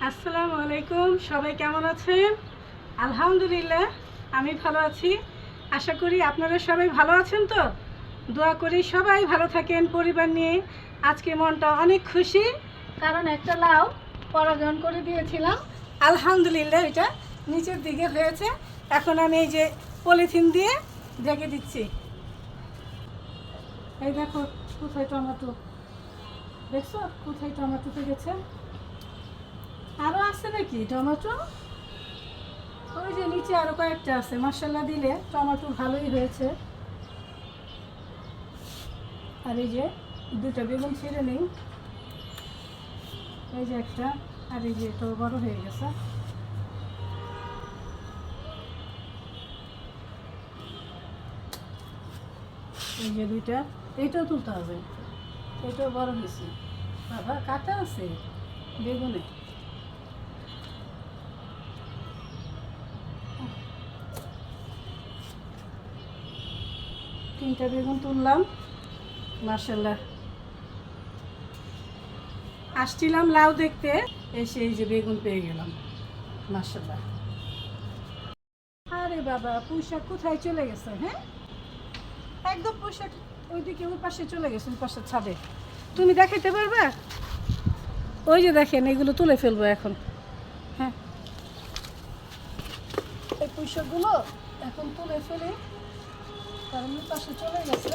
আসসালামু আলাইকুম। সবাই কেমন আছেন? আলহামদুলিল্লাহ আমি ভালো আছি। আশা করি আপনারা সবাই ভালো আছেন তো। দোয়া করি সবাই ভালো থাকেন পরিবার নিয়ে। আজকে মনটা অনেক খুশি, কারণ একটা লাউ পরাগায়ন করে দিয়েছিলাম। আলহামদুলিল্লাহ এটা নিচের দিকে হয়েছে। এখন আমি এই যে পলিথিন দিয়ে ঢেকে দিচ্ছি। এই দেখো কোথায় টমেটো, দেখছো কোথায় টমেটো গেছে? আরও আছে নাকি টমেটো? ওই যে নিচে আরো কয়েকটা আছে। মাশাআল্লাহ দিলে টমেটো ভালোই হয়েছে। আর এই যে দুটো বেগুন ছিঁড়ে নেই, এই যে একটা, আর এই যে তো বড় হয়ে গেছে। এই যে দুইটা, এইটাও তুলতে হবে, এইটাও বড় হয়েছে। বাবা কাটা আছে বেগুনে। তিনটা বেগুন তুললাম। মাশাআল্লাহ আসছিলাম লাউ দেখতে, এসে এই যে বেগুন পেয়ে গেলাম। মাশাআল্লাহ। আরে বাবা পুঁইশাক কোথায় চলে গেছে? হ্যাঁ একদম পুঁইশাক ওইদিকে ওই পাশে চলে গেছে, ওই পাশের ছাদে। তুমি দেখাইতে পারবে? ওই যে দেখেন এগুলো তুলে ফেলবো এখন। হ্যাঁ এই পুঁইশাকগুলো এখন তুলে ফেলি, কারণ ওই পাশে চলে গেছে।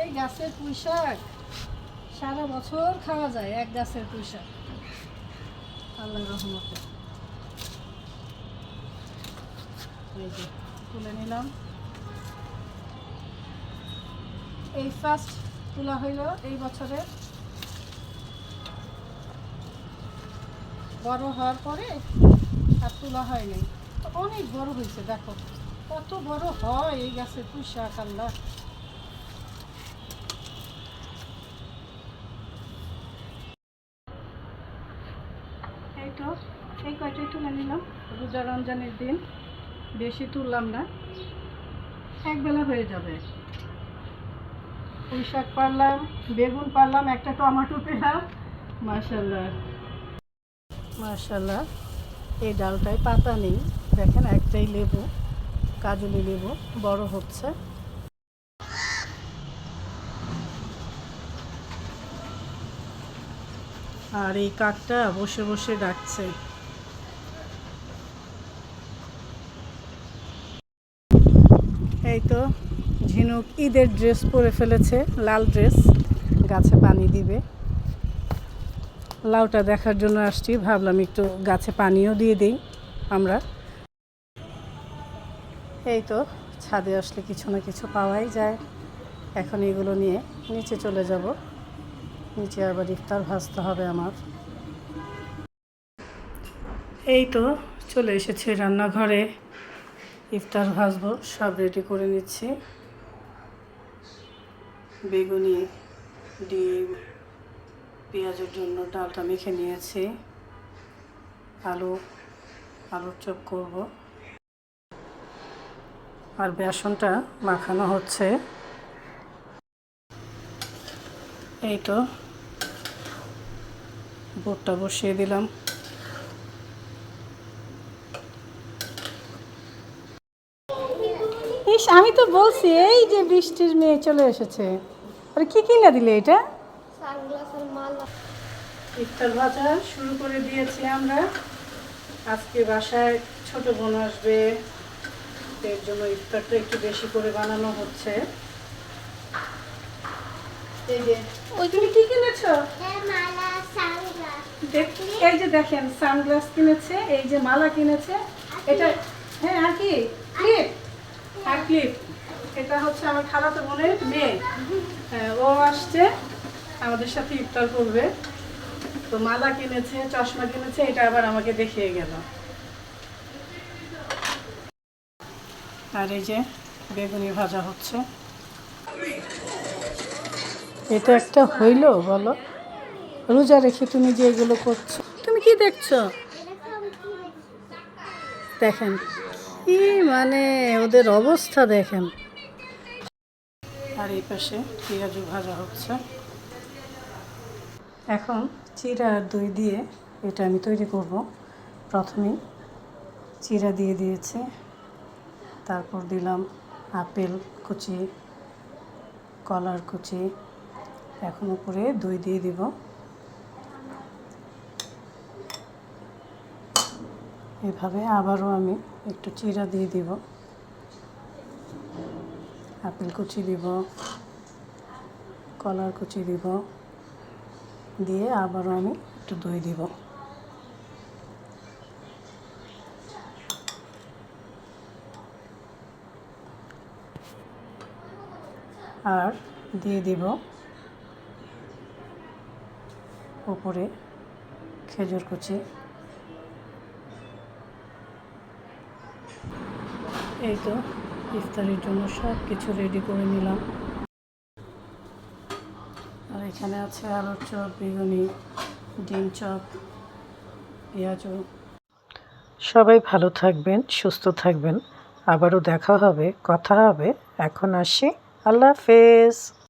এই গাছের পুঁইশাক সারা বছর খাওয়া যায়, এক গাছের পুঁইশাক আল্লাহর রহমতে। এই যে তুলে নিলাম। এই ফার্স্ট তোলা হইল এই বছরে। বড় হওয়ার পরে আর তোলা হয়নি, তো অনেক বড় হয়েছে। দেখো কত বড় হয় এই গাছের পুঁইশাক। আল্লাহ এই তো এই কয়টাই তুলে নিলাম। রোজা রমজানের দিন বেশি তুললাম না, একবেলা হয়ে যাবে। পুঁই শাক পারলাম, বেগুন পারলাম, একটা টমেটো পেলাম। মাশাআল্লাহ মাশাআল্লাহ। এই ডালটায় পাতা নেই, দেখেন একটাই লেবু, কাজলি লেবু বড় হচ্ছে। আর এই কাকটা বসে বসে ডাকছে। এই তো ঝিনুক ঈদের ড্রেস পরে ফেলেছে, লাল ড্রেস, গাছে পানি দিবে। লাউটা দেখার জন্য আসছি, ভাবলাম একটু গাছে পানিও দিয়ে দিই আমরা। এই তো ছাদে আসলে কিছু না কিছু পাওয়াই যায়। এখন এগুলো নিয়ে নিচে চলে যাব, নিচে আবার ইফতার ভাজতে হবে আমার। এই তো চলে এসেছি রান্নাঘরে, ইফতার ভাজবো, সব রেডি করে নিচ্ছি। বেগুনি, ডিম, পেঁয়াজের জন্য ডালটা মেখে নিয়েছি। আলুর চপ করব, আর বেসনটা মাখানো হচ্ছে। এই তো বুটটা বসিয়ে দিলাম। ইস আমি তো বলছি এই যে বৃষ্টির মেয়ে চলে এসেছে। আর কি কিনে দিলে এটা? ইফতার ভাজা শুরু করে দিয়েছি আমরা। আজকে বাসায় ছোট বোন আসবে, এর জন্য ইফতারটা একটু বেশি করে বানানো হচ্ছে। এই যে তুমি কি কিনেছো? এই যে দেখেন সানগ্লাস কিনেছে, এই যে মালা কিনেছে। এটা হ্যাঁ আর কি ক্লিপ, আর ক্লিপ। এটা হচ্ছে আমার খালাতো বোনের মেয়ে, ও আসছে আমাদের সাথে ইফতার করবে। তো মালা কিনেছে, চশমা কিনেছে, এটা আবার আমাকে দেখিয়ে গেল। আর এই যে বেগুনি ভাজা হচ্ছে। এটা একটা হইল বলো? রোজা রেখে তুমি যে এগুলো করছো, তুমি কি দেখছো? দেখেন কি মানে ওদের অবস্থা দেখেন। আর এই পাশে পেঁয়াজু ভাজা হচ্ছে। এখন চিড়া আর দই দিয়ে এটা আমি তৈরি করব। প্রথমেই চিরা দিয়ে দিয়েছি, তারপর দিলাম আপেল কুচি, কলার কুচি, এখন উপরে দই দিয়ে দিব। এভাবে আবারও আমি একটু চিরা দিয়ে দিব, আপেল কুচি দিব, কলার কুচি দিব, দিয়ে আবারও আমি একটু দই দিব। আর দিয়ে দিব উপরে খেজুর কুচি। এই তো ইফতারির জন্য সব কিছু রেডি করে নিলাম। আর এখানে আছে আলুর চপ, বেগুনি, ডিম চপ, পেঁয়াজু। সবাই ভালো থাকবেন, সুস্থ থাকবেন। আবারও দেখা হবে, কথা হবে। এখন আসি, আল্লাহ হাফেজ।